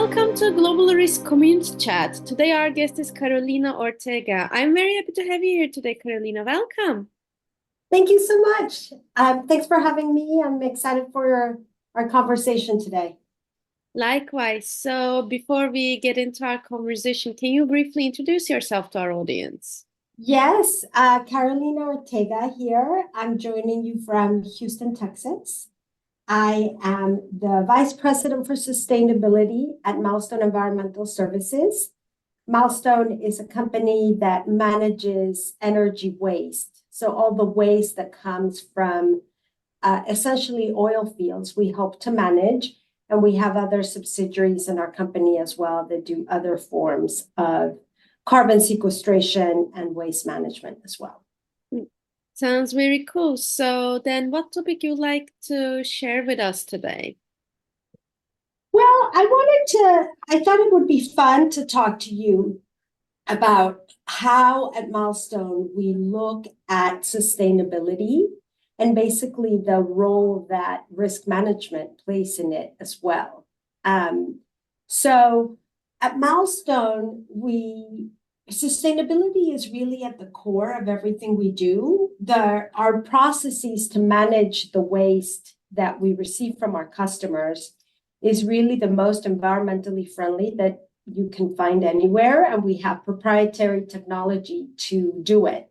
Welcome to Global Risk Community Chat. Today our guest is Carolina Ortega. I'm very happy to have you here today, Carolina. Welcome. Thank you so much. Thanks for having me. I'm excited for our conversation today. Likewise. So before we get into our conversation, can you briefly introduce yourself to our audience? Yes, Carolina Ortega here. I'm joining you from Houston, Texas. I am the Vice President for Sustainability at Milestone Environmental Services. Milestone is a company that manages energy waste. So all the waste that comes from essentially oil fields, we help to manage. And we have other subsidiaries in our company as well that do other forms of carbon sequestration and waste management as well. Sounds very cool. So then what topic you'd like to share with us today? Well, I thought it would be fun to talk to you about how at Milestone we look at sustainability and basically the role that risk management plays in it as well. So at Milestone, sustainability is really at the core of everything we do. Our processes to manage the waste that we receive from our customers is really the most environmentally friendly that you can find anywhere, and we have proprietary technology to do it.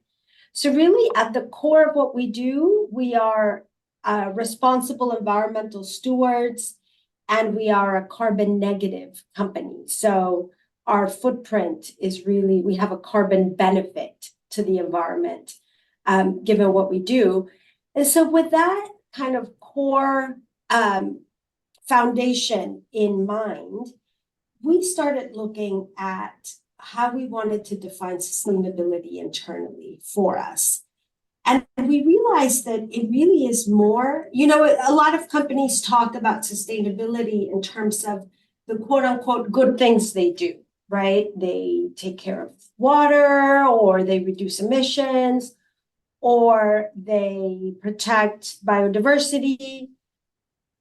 So really at the core of what we do, we are responsible environmental stewards, and we are a carbon negative company. So our footprint is really, we have a carbon benefit to the environment, given what we do. And so with that kind of core foundation in mind, we started looking at how we wanted to define sustainability internally for us. And we realized that it really is more, a lot of companies talk about sustainability in terms of the quote unquote good things they do, right? They take care of water, or they reduce emissions, or they protect biodiversity.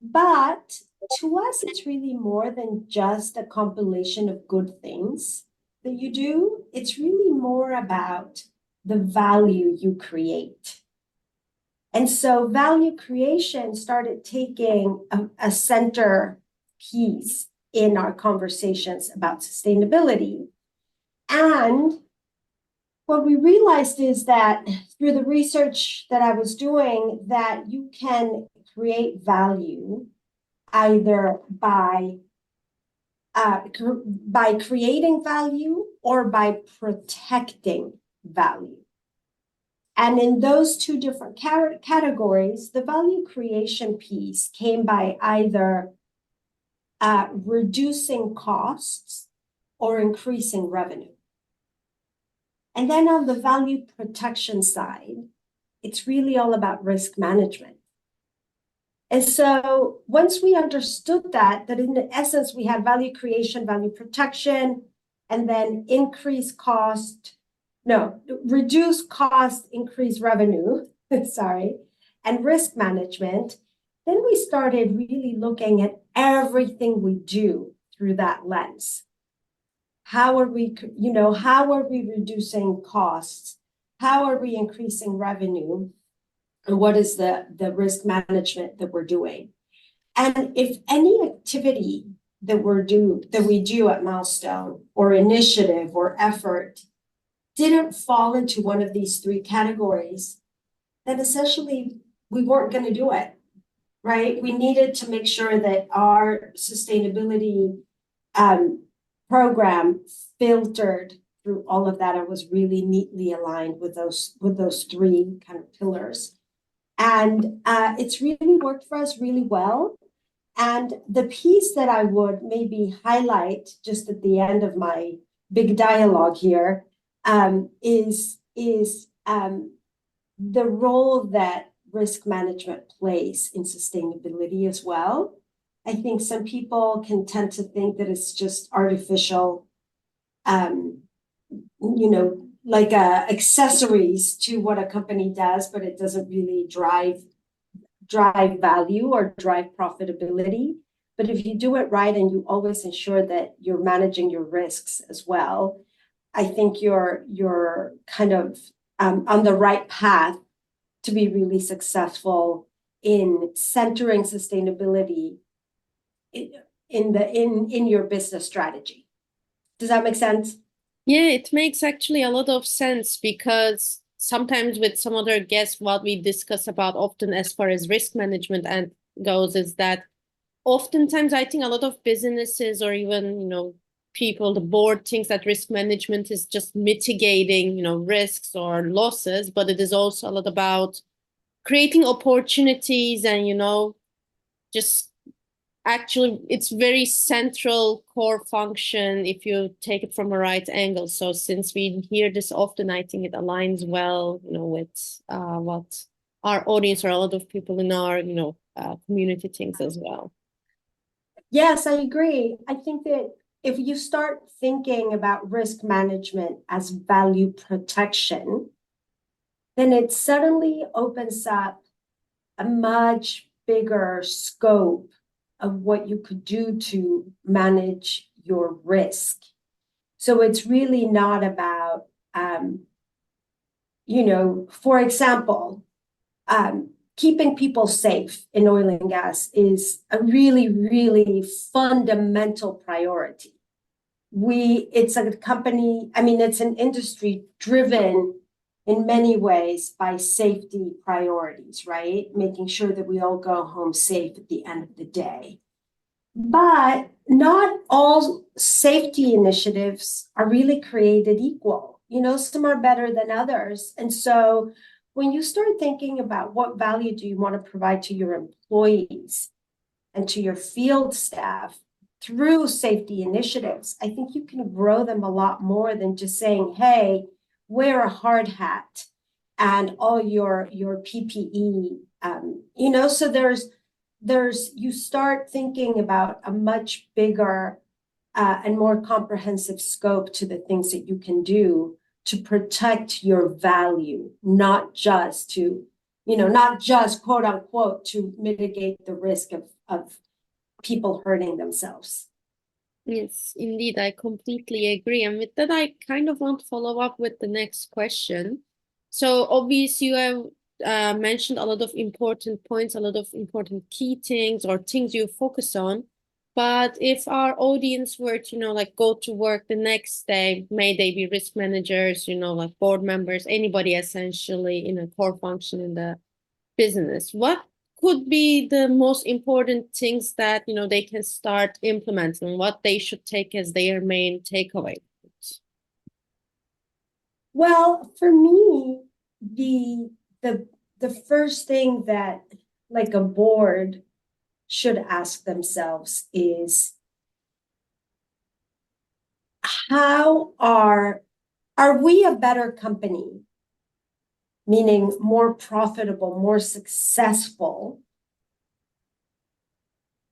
But to us, it's really more than just a compilation of good things that you do. It's really more about the value you create. And so value creation started taking a center piece in our conversations about sustainability. And what we realized is that through the research that I was doing, that you can create value either by creating value or by protecting value. And in those two different categories, the value creation piece came by either reducing costs or increasing revenue. And then on the value protection side, it's really all about risk management. And so once we understood that in essence, we had value creation, value protection, and then reduce cost, increase revenue, and risk management, then we started really looking at everything we do through that lens. How are we reducing costs? How are we increasing revenue? And what is the risk management that we're doing? And if any activity that we do at Milestone, or initiative or effort, didn't fall into one of these three categories, then essentially we weren't going to do it, right? We needed to make sure that our sustainability program filtered through all of that and was really neatly aligned with those three kind of pillars. And it's really worked for us really well. And the piece that I would maybe highlight just at the end of my big dialogue here is the role that risk management plays in sustainability as well. I think some people can tend to think that it's just artificial, like accessories to what a company does, but it doesn't really drive value or drive profitability. But if you do it right and you always ensure that you're managing your risks as well, I think you're kind of on the right path to be really successful in centering sustainability in your business strategy. Does that make sense? Yeah, it makes actually a lot of sense because sometimes with some other guests, what we discuss about often as far as risk management and goes is that oftentimes I think a lot of businesses or even, people, the board thinks that risk management is just mitigating, risks or losses, but it is also a lot about creating opportunities and, just actually it's very central core function if you take it from a right angle. So since we hear this often, I think it aligns well, with what our audience or a lot of people in our, community thinks as well. Yes, I agree. I think that if you start thinking about risk management as value protection, then it suddenly opens up a much bigger scope of what you could do to manage your risk. So it's really not about, for example, keeping people safe in oil and gas is a really, really fundamental priority. It's a company, it's an industry driven in many ways by safety priorities, right? Making sure that we all go home safe at the end of the day. But not all safety initiatives are really created equal. Some are better than others. And so when you start thinking about what value do you want to provide to your employees and to your field staff through safety initiatives, I think you can grow them a lot more than just saying, hey, wear a hard hat and all your PPE. So you start thinking about a much bigger and more comprehensive scope to the things that you can do to protect your value, not just quote unquote to mitigate the risk of people hurting themselves. Yes, indeed, I completely agree. And with that, I kind of want to follow up with the next question. So obviously you have mentioned a lot of important points, a lot of important key things or things you focus on. But if our audience were to, go to work the next day, may they be risk managers, like board members, anybody essentially in a core function in the business, what could be the most important things that, they can start implementing, what they should take as their main takeaway? Well, for me, the first thing that like a board should ask themselves is, how are we a better company? Meaning more profitable, more successful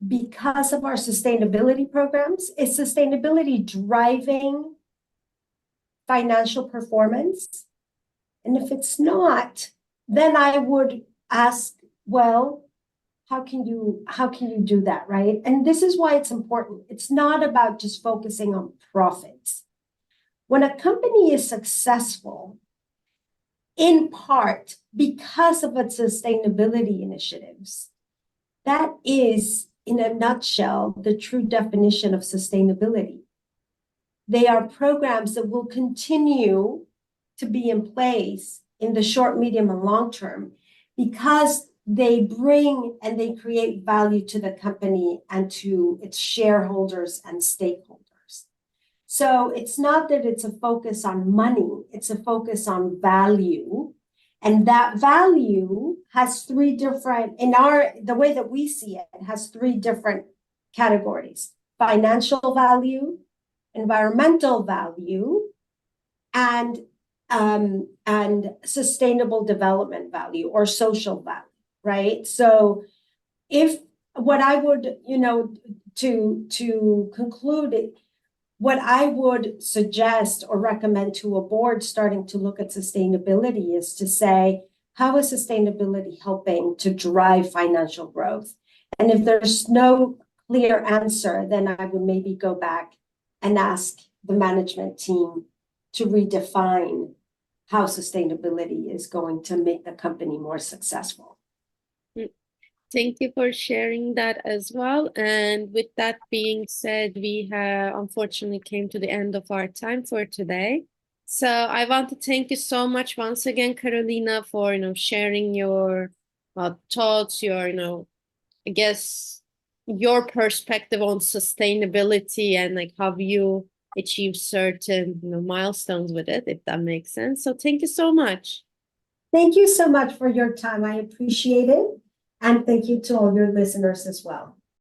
because of our sustainability programs? Is sustainability driving financial performance? And if it's not, then I would ask, well, how can you do that, right? And this is why it's important. It's not about just focusing on profits. When a company is successful, in part because of its sustainability initiatives, that is, in a nutshell, the true definition of sustainability. They are programs that will continue to be in place in the short, medium, and long term because they bring and they create value to the company and to its shareholders and stakeholders. So it's not that it's a focus on money, it's a focus on value. And that value has three different, the way that we see it, has three different categories: financial value, environmental value, and sustainable development value or social value, right? So if what I would, to conclude it, what I would suggest or recommend to a board starting to look at sustainability is to say, how is sustainability helping to drive financial growth? And if there's no clear answer, then I would maybe go back and ask the management team to redefine how sustainability is going to make the company more successful. Thank you for sharing that as well. And with that being said, we have unfortunately came to the end of our time for today. So I want to thank you so much once again, Carolina, for sharing your thoughts, your I guess your perspective on sustainability and like how you achieve certain milestones with it, if that makes sense. So thank you so much. Thank you so much for your time. I appreciate it. And thank you to all your listeners as well.